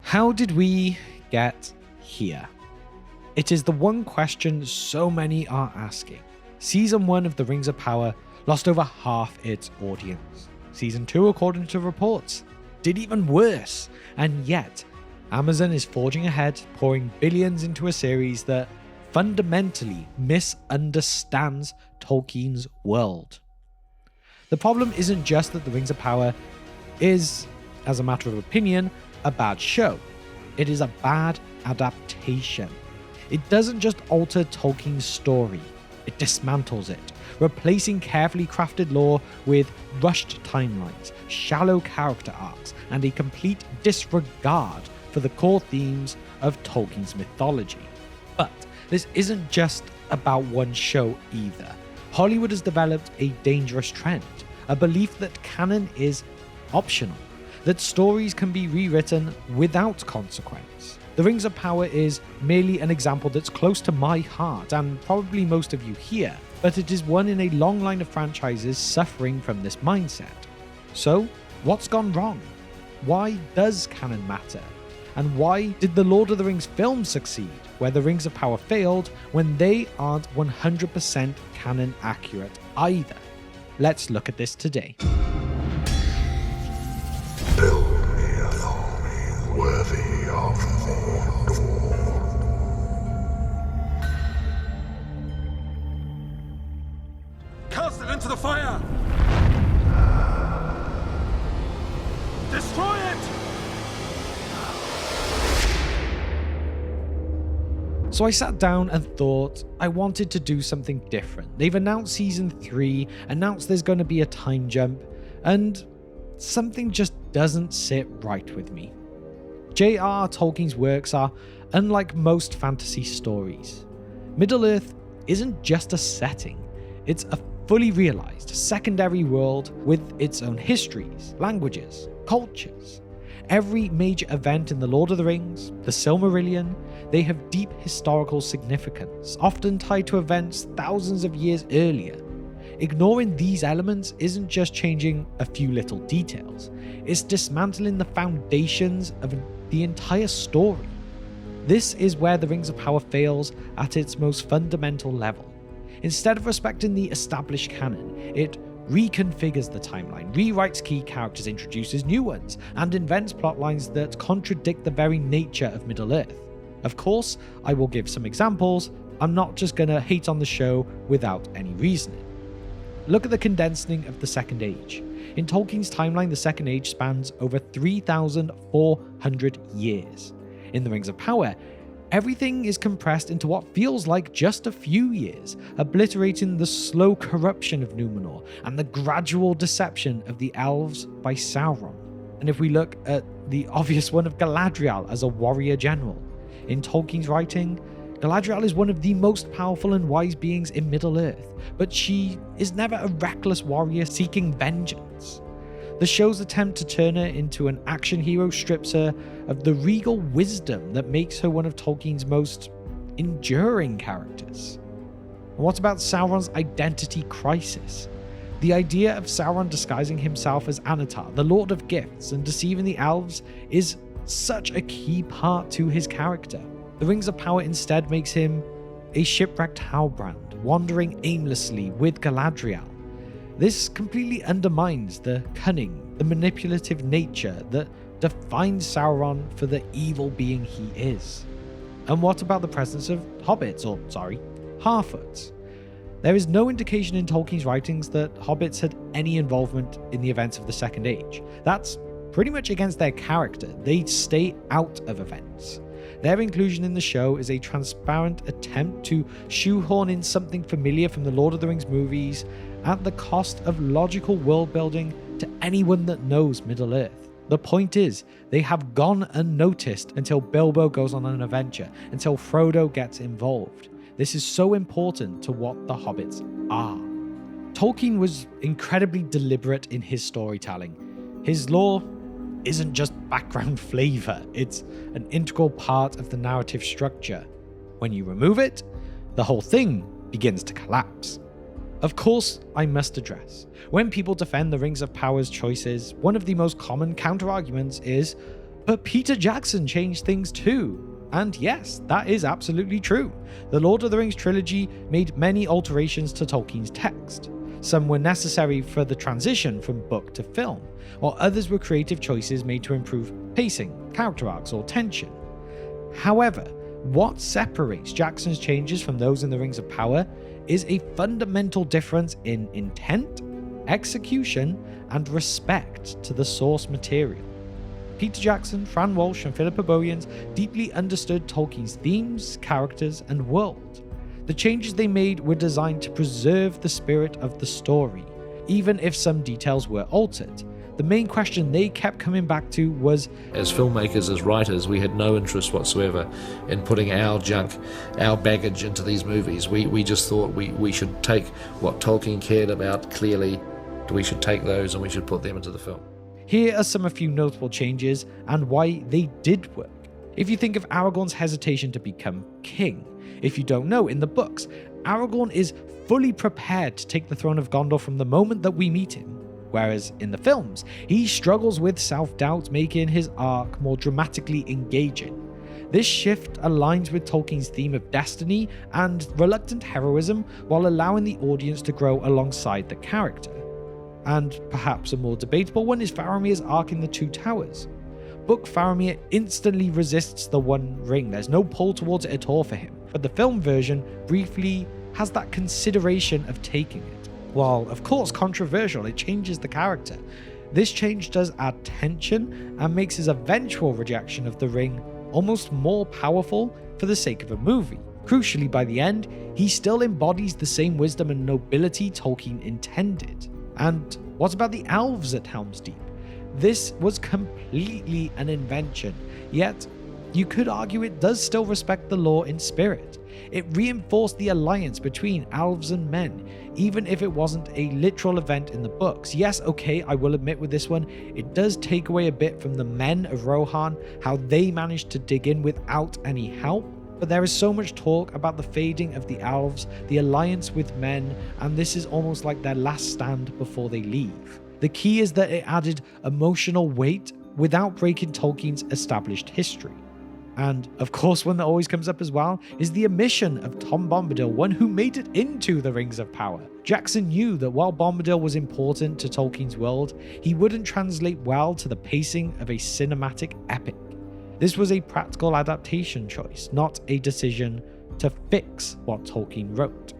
How did we get here? It is the one question so many are asking. Season 1 of The Rings of Power lost over half its audience. Season 2, according to reports, did even worse. And yet, Amazon is forging ahead, pouring billions into a series that fundamentally misunderstands Tolkien's world. The problem isn't just that The Rings of Power is, as a matter of opinion, a bad show. It is a bad adaptation. It doesn't just alter Tolkien's story, it dismantles it, replacing carefully crafted lore with rushed timelines, shallow character arcs, and a complete disregard for the core themes of Tolkien's mythology. But this isn't just about one show either. Hollywood has developed a dangerous trend, a belief that canon is optional, that stories can be rewritten without consequence. The Rings of Power is merely an example that's close to my heart and probably most of you here, but it is one in a long line of franchises suffering from this mindset. So, what's gone wrong? Why does canon matter? And why did the Lord of the Rings films succeed, where the Rings of Power failed, when they aren't 100% canon accurate either? Let's look at this today. Build me a army worthy of Mordor. Cast it into the fire! Destroy it! So I sat down and thought I wanted to do something different. They've announced season 3, announced there's going to be a time jump, and something just doesn't sit right with me. J.R.R. Tolkien's works are unlike most fantasy stories. Middle-earth isn't just a setting, it's a fully realized secondary world with its own histories, languages, cultures. Every major event in The Lord of the Rings, the Silmarillion, they have deep historical significance, often tied to events thousands of years earlier. Ignoring these elements isn't just changing a few little details, it's dismantling the foundations of the entire story. This is where The Rings of Power fails at its most fundamental level. Instead of respecting the established canon, it reconfigures the timeline, rewrites key characters, introduces new ones, and invents plotlines that contradict the very nature of Middle-earth. Of course, I will give some examples. I'm not just gonna hate on the show without any reasoning. Look at the condensing of the Second Age. In Tolkien's timeline, the Second Age spans over 3,400 years. In The Rings of Power, everything is compressed into what feels like just a few years, obliterating the slow corruption of Numenor and the gradual deception of the elves by Sauron. And if we look at the obvious one of Galadriel as a warrior general, in Tolkien's writing, Galadriel is one of the most powerful and wise beings in Middle-earth, but she is never a reckless warrior seeking vengeance. The show's attempt to turn her into an action hero strips her of the regal wisdom that makes her one of Tolkien's most enduring characters. And what about Sauron's identity crisis? The idea of Sauron disguising himself as Anatar, the Lord of Gifts, and deceiving the elves is such a key part to his character. The Rings of Power instead makes him a shipwrecked Halbrand, wandering aimlessly with Galadriel. This completely undermines the cunning, the manipulative nature that defines Sauron for the evil being he is. And what about the presence of hobbits, Harfoots? There is no indication in Tolkien's writings that hobbits had any involvement in the events of the Second Age. That's pretty much against their character. They stay out of events. Their inclusion in the show is a transparent attempt to shoehorn in something familiar from the Lord of the Rings movies at the cost of logical world building to anyone that knows Middle-earth. The point is, they have gone unnoticed until Bilbo goes on an adventure, until Frodo gets involved. This is so important to what the hobbits are. Tolkien was incredibly deliberate in his storytelling. His lore isn't just background flavor, it's an integral part of the narrative structure. When you remove it, the whole thing begins to collapse. Of course, I must address, when people defend the Rings of Power's choices, one of the most common counter-arguments is, But Peter Jackson changed things too. And yes, that is absolutely true. The Lord of the Rings trilogy made many alterations to Tolkien's text. Some were necessary for the transition from book to film, while others were creative choices made to improve pacing, character arcs, or tension. However, what separates Jackson's changes from those in the Rings of Power is a fundamental difference in intent, execution, and respect to the source material. Peter Jackson, Fran Walsh, and Philippa Boyens deeply understood Tolkien's themes, characters, and world. The changes they made were designed to preserve the spirit of the story, even if some details were altered. The main question they kept coming back to was, as filmmakers, as writers, we had no interest whatsoever in putting our junk, our baggage into these movies. We just thought we should take what Tolkien cared about clearly, we should take those and we should put them into the film. Here are a few notable changes and why they did work. If you think of Aragorn's hesitation to become king, if you don't know, in the books, Aragorn is fully prepared to take the throne of Gondor from the moment that we meet him, whereas in the films, he struggles with self-doubt, making his arc more dramatically engaging. This shift aligns with Tolkien's theme of destiny and reluctant heroism, while allowing the audience to grow alongside the character. And perhaps a more debatable one is Faramir's arc in the Two Towers. Book Faramir instantly resists the One Ring, there's no pull towards it at all for him, but the film version briefly has that consideration of taking it. While of course controversial, it changes the character. This change does add tension and makes his eventual rejection of the ring almost more powerful for the sake of a movie. Crucially, by the end, he still embodies the same wisdom and nobility Tolkien intended. And what about the elves at Helm's Deep? This was completely an invention, yet you could argue it does still respect the lore in spirit. It reinforced the alliance between elves and men, even if it wasn't a literal event in the books. Yes, okay, I will admit with this one, it does take away a bit from the men of Rohan, how they managed to dig in without any help. But there is so much talk about the fading of the elves, the alliance with men, and this is almost like their last stand before they leave. The key is that it added emotional weight without breaking Tolkien's established history. And of course, one that always comes up as well is the omission of Tom Bombadil, one who made it into the Rings of Power. Jackson knew that while Bombadil was important to Tolkien's world, he wouldn't translate well to the pacing of a cinematic epic. This was a practical adaptation choice, not a decision to fix what Tolkien wrote.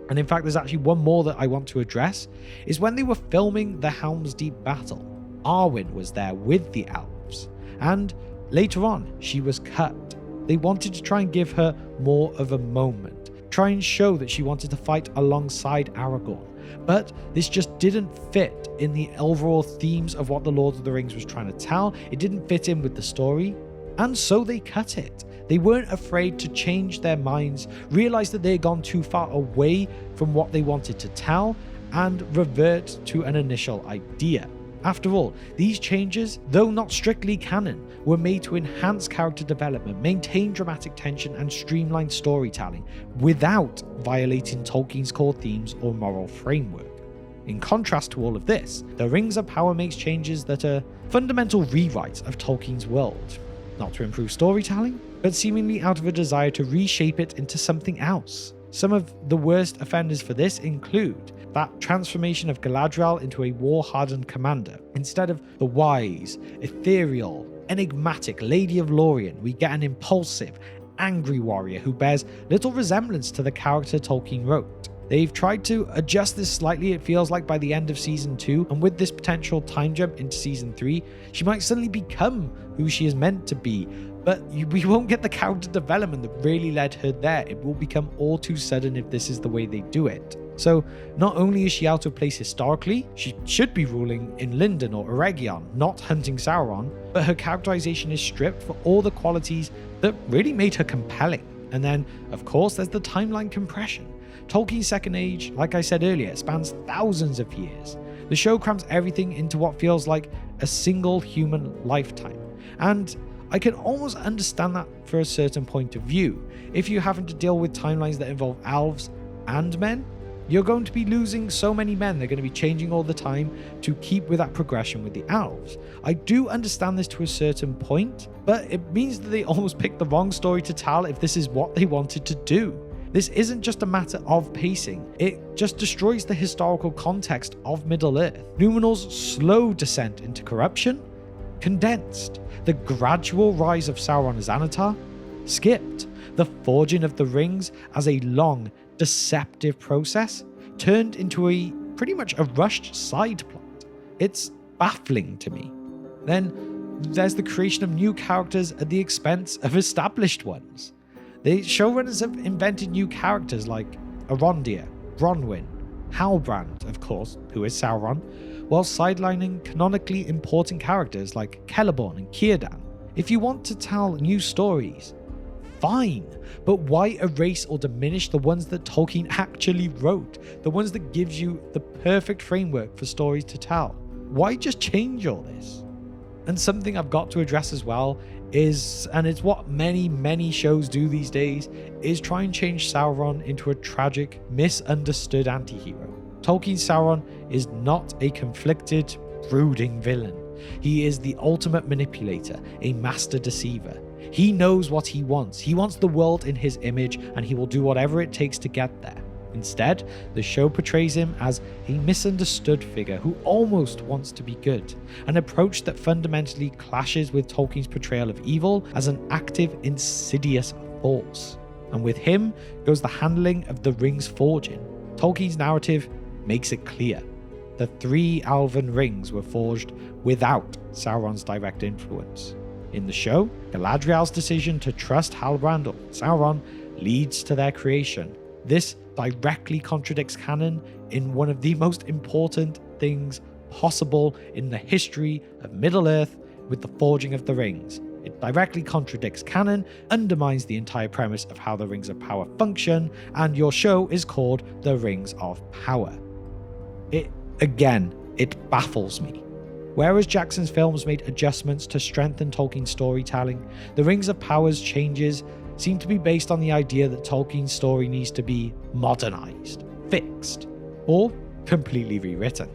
And in fact, there's actually one more that I want to address, is when they were filming the Helm's Deep battle, Arwen was there with the elves, and later on, she was cut. They wanted to try and give her more of a moment, try and show that she wanted to fight alongside Aragorn, but this just didn't fit in the overall themes of what the Lord of the Rings was trying to tell. It didn't fit in with the story. And so they cut it. They weren't afraid to change their minds, realize that they had gone too far away from what they wanted to tell, and revert to an initial idea. After all, these changes, though not strictly canon, were made to enhance character development, maintain dramatic tension, and streamline storytelling, without violating Tolkien's core themes or moral framework. In contrast to all of this, the Rings of Power makes changes that are fundamental rewrites of Tolkien's world. Not to improve storytelling, but seemingly out of a desire to reshape it into something else. Some of the worst offenders for this include that transformation of Galadriel into a war-hardened commander. Instead of the wise, ethereal, enigmatic Lady of Lorien, we get an impulsive, angry warrior who bears little resemblance to the character Tolkien wrote. They've tried to adjust this slightly, it feels like, by the end of Season 2, and with this potential time jump into Season 3, she might suddenly become who she is meant to be, but we won't get the character development that really led her there. It will become all too sudden if this is the way they do it. So, not only is she out of place historically, she should be ruling in Lindon or Eregion, not hunting Sauron, but her characterization is stripped for all the qualities that really made her compelling. And then, of course, there's the timeline compression. Tolkien's Second Age, like I said earlier, spans thousands of years. The show crams everything into what feels like a single human lifetime. And I can almost understand that for a certain point of view. If you're having to deal with timelines that involve elves and men, You're going to be losing so many men. They're going to be changing all the time to keep with that progression with the elves. I do understand this to a certain point, but it means that they almost picked the wrong story to tell if this is what they wanted to do. This isn't just a matter of pacing, it just destroys the historical context of Middle-earth. Numenor's slow descent into corruption, condensed. The gradual rise of Sauron as Anatar, skipped. The forging of the rings as a long, deceptive process, turned into a pretty much a rushed side plot. It's baffling to me. Then there's the creation of new characters at the expense of established ones. The showrunners have invented new characters like Arondir, Bronwyn, Halbrand, of course, who is Sauron, while sidelining canonically important characters like Celeborn and Círdan. If you want to tell new stories, fine, but why erase or diminish the ones that Tolkien actually wrote, the ones that gives you the perfect framework for stories to tell? Why just change all this? And something I've got to address as well is, and it's what many shows do these days, is try and change Sauron into a tragic, misunderstood anti-hero. Tolkien's Sauron is not a conflicted, brooding villain. He is the ultimate manipulator, a master deceiver. He knows what he wants. He wants the world in his image, and he will do whatever it takes to get there. Instead, the show portrays him as a misunderstood figure who almost wants to be good, an approach that fundamentally clashes with Tolkien's portrayal of evil as an active, insidious force. And with him goes the handling of the ring's forging. Tolkien's narrative makes it clear. The 3 elven rings were forged without Sauron's direct influence. In the show, Galadriel's decision to trust Halbrand or Sauron leads to their creation. This directly contradicts canon in one of the most important things possible in the history of Middle-earth with the forging of the rings. It directly contradicts canon, undermines the entire premise of how the Rings of Power function, and your show is called The Rings of Power. It baffles me. Whereas Jackson's films made adjustments to strengthen Tolkien's storytelling, The Rings of Power's changes seem to be based on the idea that Tolkien's story needs to be modernized, fixed, or completely rewritten.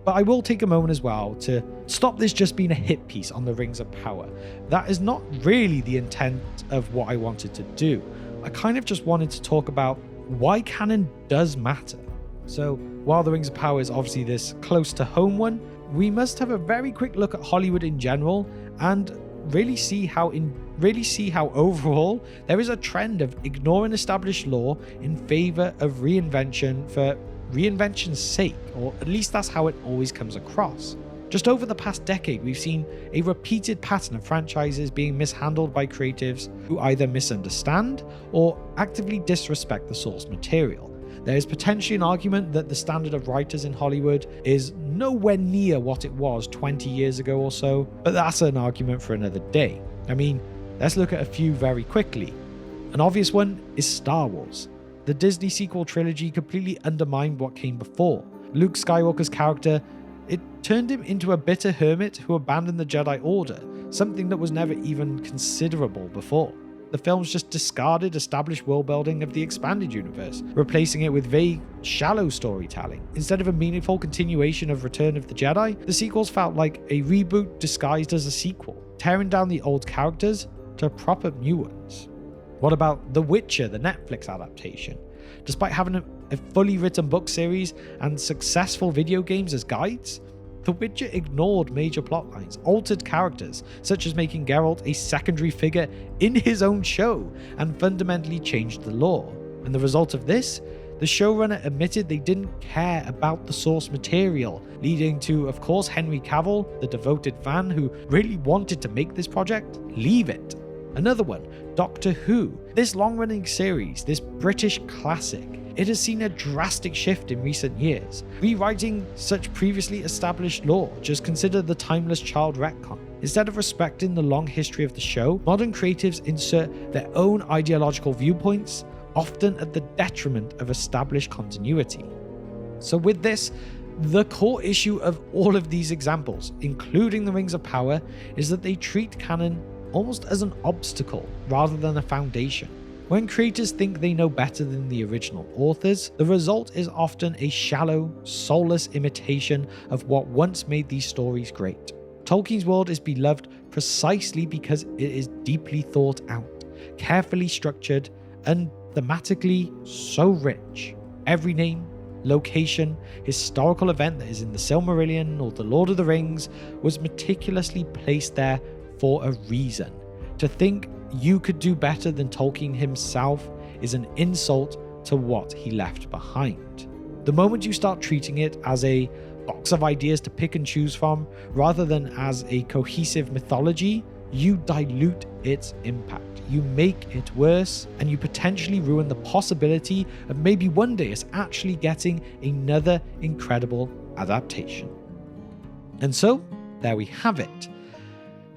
But I will take a moment as well to stop this just being a hit piece on The Rings of Power. That is not really the intent of what I wanted to do. I kind of just wanted to talk about why canon does matter. So while The Rings of Power is obviously this close to home one, we must have a very quick look at Hollywood in general and really see how overall there is a trend of ignoring established lore in favor of reinvention for reinvention's sake, or at least that's how it always comes across. Just over the past decade, we've seen a repeated pattern of franchises being mishandled by creatives who either misunderstand or actively disrespect the source material. There is potentially an argument that the standard of writers in Hollywood is nowhere near what it was 20 years ago or so, but that's an argument for another day. I mean, let's look at a few very quickly. An obvious one is Star Wars. The Disney sequel trilogy completely undermined what came before. Luke Skywalker's character, it turned him into a bitter hermit who abandoned the Jedi Order, something that was never even considerable before. The films just discarded established world building of the expanded universe, replacing it with vague, shallow storytelling. Instead of a meaningful continuation of Return of the Jedi, the sequels felt like a reboot disguised as a sequel, tearing down the old characters to prop up new ones. What about The Witcher, the Netflix adaptation? Despite having a fully written book series and successful video games as guides, The Witcher ignored major plotlines, altered characters, such as making Geralt a secondary figure in his own show, and fundamentally changed the lore. And the result of this? The showrunner admitted they didn't care about the source material, leading to, of course, Henry Cavill, the devoted fan who really wanted to make this project, leave it. Another one, Doctor Who. This long-running series, this British classic, it has seen a drastic shift in recent years, rewriting such previously established lore. Just consider the timeless child retcon. Instead of respecting the long history of the show, modern creatives insert their own ideological viewpoints, often at the detriment of established continuity. So with this, the core issue of all of these examples, including The Rings of Power, is that they treat canon almost as an obstacle rather than a foundation. When creators think they know better than the original authors, the result is often a shallow, soulless imitation of what once made these stories great. Tolkien's world is beloved precisely because it is deeply thought out, carefully structured, and thematically so rich. Every name, location, historical event that is in the Silmarillion or the Lord of the Rings was meticulously placed there for a reason. To think you could do better than Tolkien himself is an insult to what he left behind. The moment you start treating it as a box of ideas to pick and choose from, rather than as a cohesive mythology, you dilute its impact. You make it worse, and you potentially ruin the possibility of maybe one day us actually getting another incredible adaptation. And so, there we have it.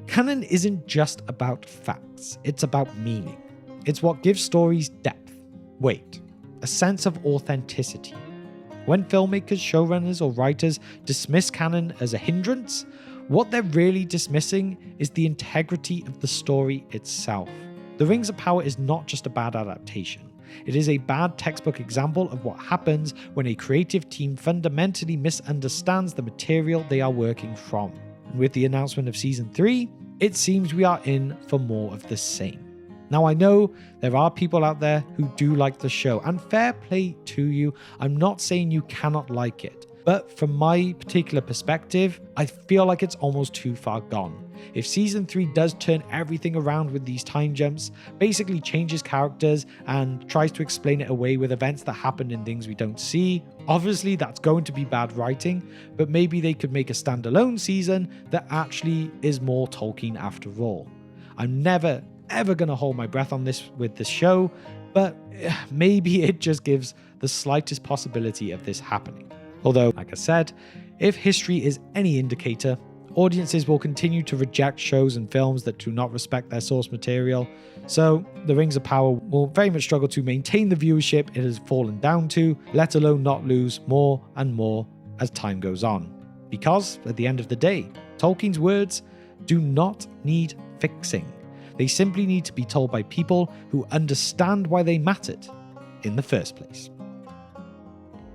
Canon isn't just about facts, it's about meaning. It's what gives stories depth, weight, a sense of authenticity. When filmmakers, showrunners, or writers dismiss canon as a hindrance, what they're really dismissing is the integrity of the story itself. The Rings of Power is not just a bad adaptation. It is a bad textbook example of what happens when a creative team fundamentally misunderstands the material they are working from. And with the announcement of Season 3, it seems we are in for more of the same. Now, I know there are people out there who do like the show, and fair play to you. I'm not saying you cannot like it, but from my particular perspective, I feel like it's almost too far gone. If Season 3 does turn everything around with these time jumps, basically changes characters and tries to explain it away with events that happen in things we don't see, obviously that's going to be bad writing, but maybe they could make a standalone season that actually is more Tolkien after all. I'm never ever going to hold my breath on this with this show, but maybe it just gives the slightest possibility of this happening. Although, like I said, if history is any indicator, audiences will continue to reject shows and films that do not respect their source material, so the Rings of Power will very much struggle to maintain the viewership it has fallen down to, let alone not lose more and more as time goes on. Because, at the end of the day, Tolkien's words do not need fixing. They simply need to be told by people who understand why they mattered in the first place.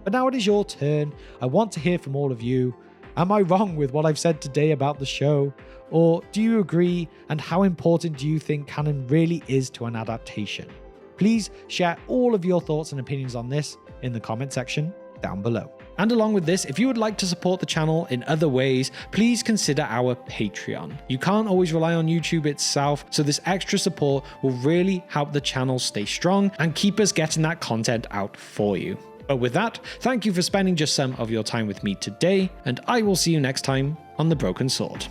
But now it is your turn. I want to hear from all of you. Am I wrong with what I've said today about the show? Or do you agree? And how important do you think canon really is to an adaptation? Please share all of your thoughts and opinions on this in the comment section down below. And along with this, if you would like to support the channel in other ways, please consider our Patreon. You can't always rely on YouTube itself, so this extra support will really help the channel stay strong and keep us getting that content out for you. But with that, thank you for spending just some of your time with me today, and I will see you next time on The Broken Sword.